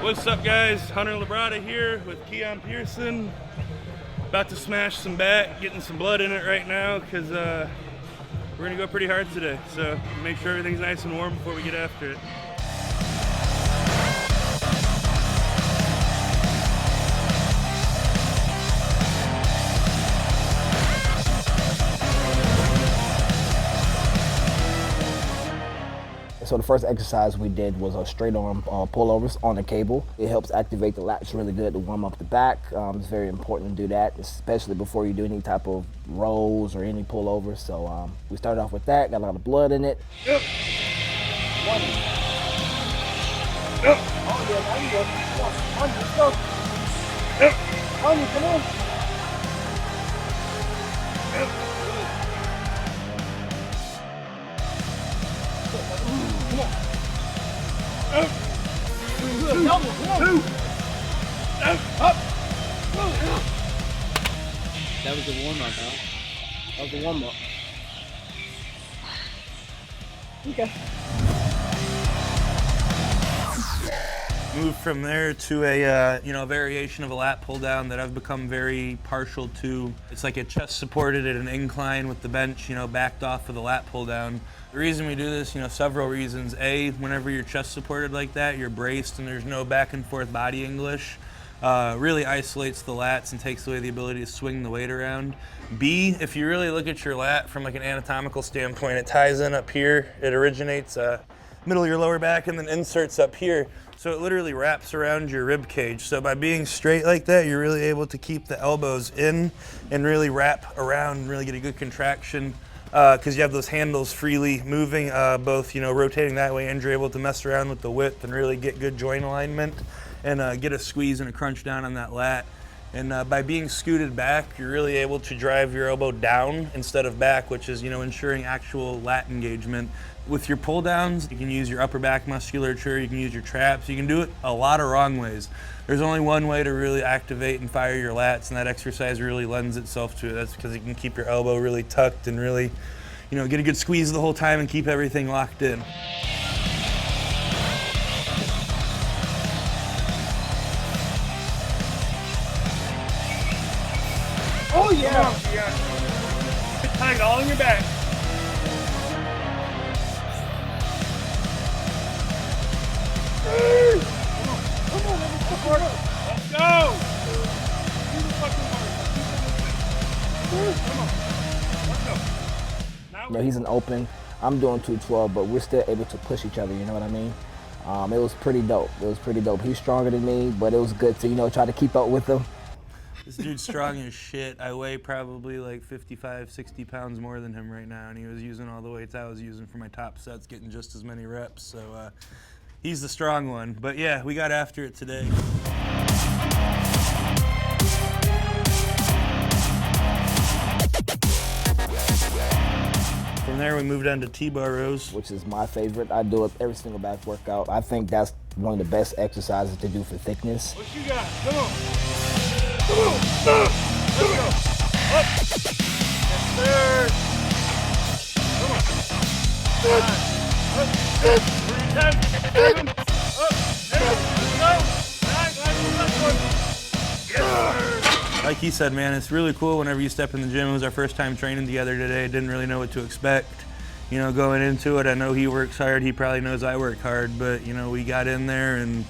What's up, guys? Hunter Labrada here with Keone Pearson. About to smash some back, getting some blood in it right now because we're gonna go pretty hard today. So make sure everything's nice and warm before we get after it. So the first exercise we did was a straight arm pullovers on the cable. It helps activate the lats really good to warm up the back. It's very important to do that, especially before you do any type of rows or any pullovers. So we started off with that, got a lot of blood in it. Yep. One. Yep. Oh yeah, now you go. Come on, let's go. Yep. Come on. Yep. Up. Two. Up. That was the warm-up, huh? That was the warm-up. Okay. Move from there to a variation of a lat pull down that I've become very partial to. It's like a chest supported at an incline with the bench, backed off of the lat pull down. The reason we do this, several reasons. A, whenever you're chest supported like that, you're braced and there's no back and forth body English. Really isolates the lats and takes away the ability to swing the weight around. B, if you really look at your lat from like an anatomical standpoint, it ties in up here. It originates middle of your lower back and then inserts up here. So it literally wraps around your rib cage. So by being straight like that, you're really able to keep the elbows in and really wrap around and really get a good contraction because you have those handles freely moving, both rotating that way, and you're able to mess around with the width and really get good joint alignment and get a squeeze and a crunch down on that lat. And by being scooted back, you're really able to drive your elbow down instead of back, which is, ensuring actual lat engagement. With your pull downs, you can use your upper back musculature, you can use your traps, you can do it a lot of wrong ways. There's only one way to really activate and fire your lats, and that exercise really lends itself to it. That's because you can keep your elbow really tucked and really, get a good squeeze the whole time and keep everything locked in. Oh yeah! Come on, yeah. Tight all in your back. Come on, Let's go! Do the fucking work. Come on. Let's go. Now he's an open. I'm doing 212, but we're still able to push each other, you know what I mean? It was pretty dope. He's stronger than me, but it was good to, try to keep up with him. This dude's strong as shit. I weigh probably like 55, 60 pounds more than him right now, and he was using all the weights I was using for my top sets, getting just as many reps. So he's the strong one. But yeah, we got after it today. From there, we moved on to TBar rows, which is my favorite. I do it every single back workout. I think that's one of the best exercises to do for thickness. What you got? Come on. Come on. Let's go. Up. Yes, sir. Come on. 9, 10, 7, up, 8, go. 9, last one. Yes, sir. Like he said, man, it's really cool whenever you step in the gym. It was our first time training together today. Didn't really know what to expect. Going into it, I know he works hard. He probably knows I work hard, but, we got in there and,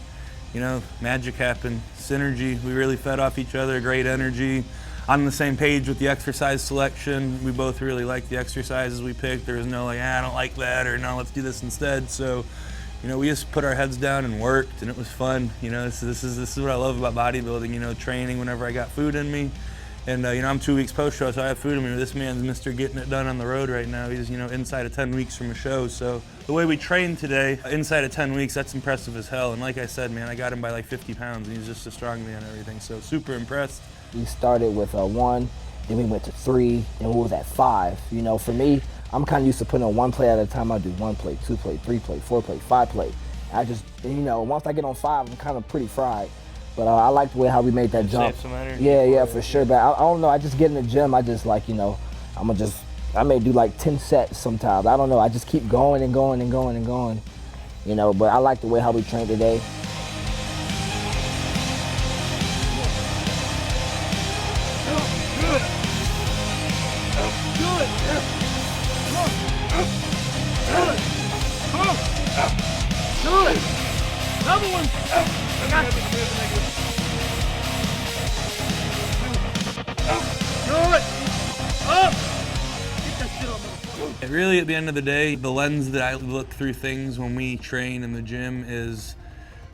magic happened. Synergy, we really fed off each other, great energy. On the same page with the exercise selection. We both really liked the exercises we picked. There was no like, I don't like that, or no, let's do this instead. So, we just put our heads down and worked, and it was fun. This is what I love about bodybuilding, training whenever I got food in me. And, I'm 2 weeks post-show, so I have food in me. This man's Mr. Getting It Done on the road right now. He's, inside of 10 weeks from a show. So the way we trained today, inside of 10 weeks, that's impressive as hell. And like I said, man, I got him by like 50 pounds, and he's just a strong man and everything. So super impressed. We started with 1, then we went to 3, and we was at 5. For me, I'm kind of used to putting on 1 plate at a time. I do 1 plate, 2 plate, 3 plate, 4 plate, 5 plate. I just, once I get on 5, I'm kind of pretty fried. But I like the way how we made that jump. Save some energy. Yeah, for sure. But I don't know. I just get in the gym. I just like, I may do like 10 sets sometimes. I don't know. I just keep going and going and going and going. But I like the way how we train today. really at the end of the day, the lens that I look through things when we train in the gym is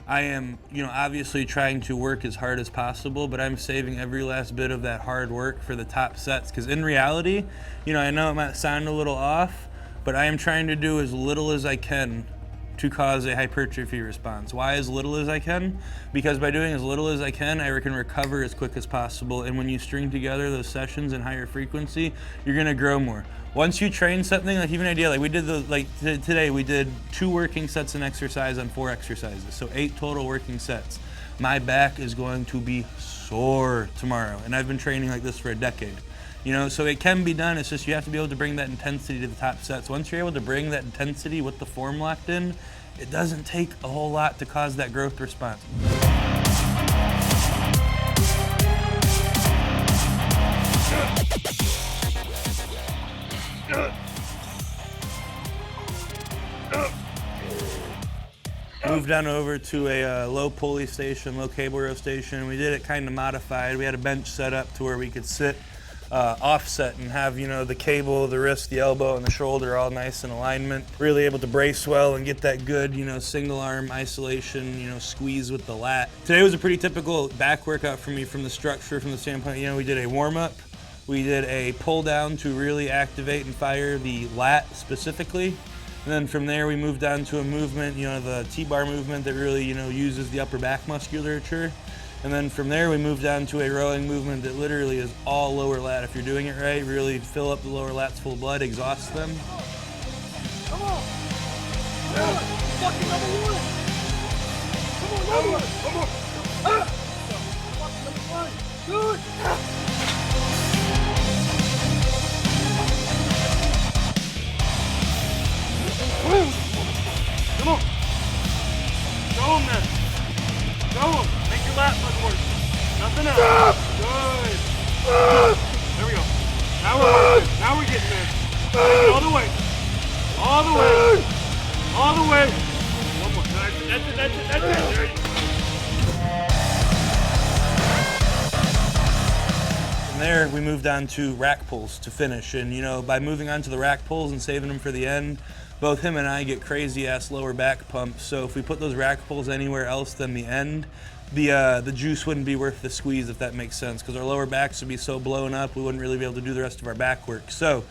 I am, obviously trying to work as hard as possible, but I'm saving every last bit of that hard work for the top sets. Because in reality, I know it might sound a little off, but I am trying to do as little as I can to cause a hypertrophy response. Why as little as I can? Because by doing as little as I can can recover as quick as possible. And when you string together those sessions in higher frequency, you're gonna grow more. Once you train something, like even an idea, like we did today, we did 2 working sets in exercise on 4 exercises. So 8 total working sets. My back is going to be sore tomorrow. And I've been training like this for a decade. So it can be done. It's just you have to be able to bring that intensity to the top sets. Once you're able to bring that intensity with the form locked in, it doesn't take a whole lot to cause that growth response. Moved on over to a low pulley station, low cable row station. We did it kind of modified. We had a bench set up to where we could sit offset and have, the cable, the wrist, the elbow, and the shoulder all nice in alignment. Really able to brace well and get that good, single arm isolation, squeeze with the lat. Today was a pretty typical back workout for me from the structure, from the standpoint, we did a warm up. We did a pull down to really activate and fire the lat specifically. And then from there we moved on to a movement, the T-bar movement that really, uses the upper back musculature. And then from there we moved on to a rowing movement that literally is all lower lat. If you're doing it right, really fill up the lower lats full of blood, exhaust them. Come on! Yeah. Fucking number 1! Come on, come on! Ah. Fucking number 1! Good! Come on! Go him then! Go him! Make your lat foot work. Nothing else. Stop. Good. There we go. Now we're working. Now we're getting there. All the way. All the way. All the way. One more. That's it. That's it. That's it. There you go. From there, we moved on to rack pulls to finish. And, by moving on to the rack pulls and saving them for the end, both him and I get crazy ass lower back pumps. So if we put those rack pulls anywhere else than the end, the juice wouldn't be worth the squeeze, if that makes sense, because our lower backs would be so blown up we wouldn't really be able to do the rest of our back work. So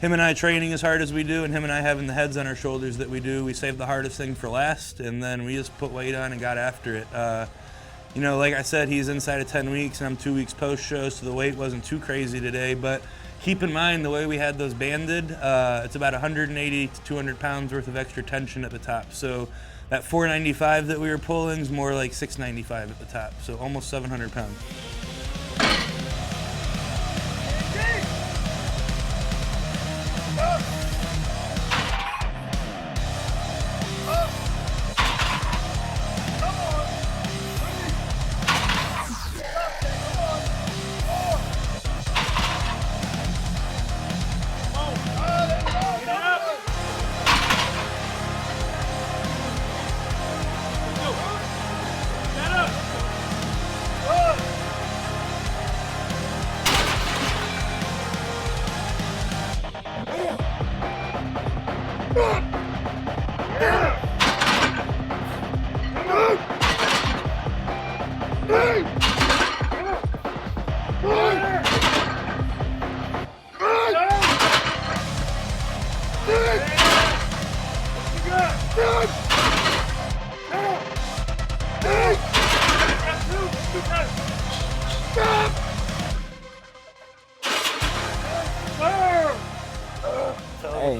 him and I training as hard as we do, and him and I having the heads on our shoulders that we do, we saved the hardest thing for last, and then we just put weight on and got after it. Like I said, he's inside of 10 weeks and I'm 2 weeks post-show, so the weight wasn't too crazy today, but keep in mind the way we had those banded, it's about 180 to 200 pounds worth of extra tension at the top. So that 495 that we were pulling is more like 695 at the top, so almost 700 pounds.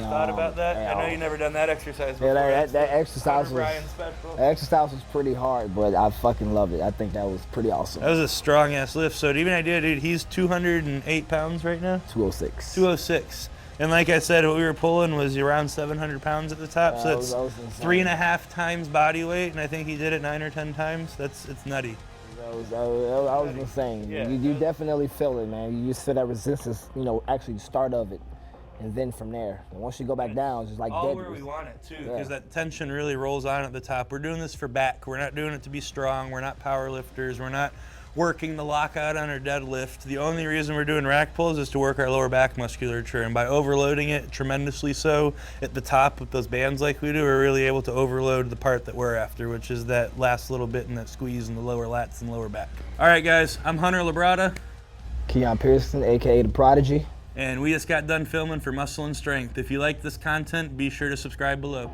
Thought about that? I know you never done that exercise before. Yeah, that exercise was pretty hard, but I fucking love it. I think that was pretty awesome. That was a strong ass lift. So to give you an idea, dude, he's 208 pounds right now. 206. 206. And like I said, what we were pulling was around 700 pounds at the top. So it's 3.5 times body weight, and I think he did it 9 or 10 times. It's nutty. That was insane. Yeah. You definitely feel it, man. You just feel that resistance, actually the start of it. And then from there, and once you go back down, it's just like all dead. Where we want it too, because that tension really rolls on at the top. We're doing this for back. We're not doing it to be strong. We're not power lifters. We're working the lockout on our deadlift. The only reason we're doing rack pulls is to work our lower back musculature, and by overloading it tremendously so at the top with those bands like we do, we're really able to overload the part that we're after, which is that last little bit and that squeeze in the lower lats and lower back. All right, guys, I'm Hunter Labrada. Keone Pearson, aka The Prodigy. And we just got done filming for Muscle and Strength. If you like this content, be sure to subscribe below.